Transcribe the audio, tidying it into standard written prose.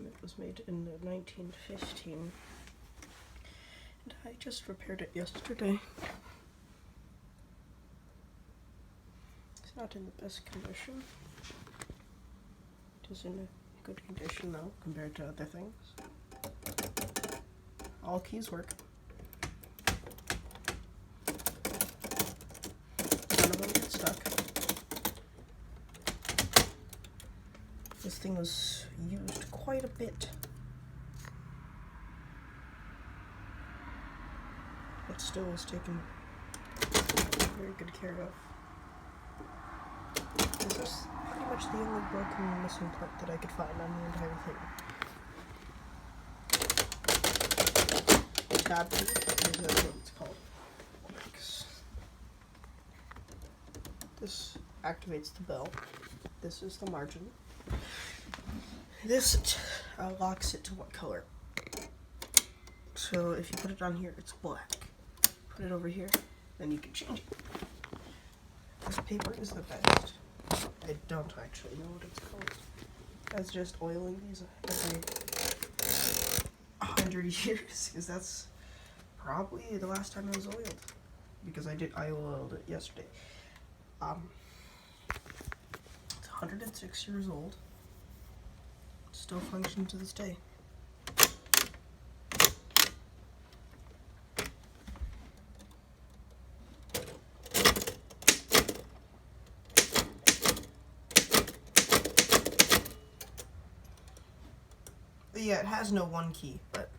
It was made in 1915. And I just repaired it yesterday. It's not in the best condition. It is in a good condition though, compared to other things. All keys work. None of them get stuck. This thing was used quite a bit. But still was taken very good care of. This is pretty much the only broken missing part that I could find on the entire thing. Tab key, that's what it's called. This activates the bell. This is the margin. This locks it to what color. So if you put it on here, it's black. Put it over here, then you can change it. This paper is the best. I don't actually know what it's called. That's just oiling these every 100 years, because that's probably the last time it was oiled. Because I oiled it yesterday. It's 106 years old. Still functions to this day. But yeah, it has no one key, but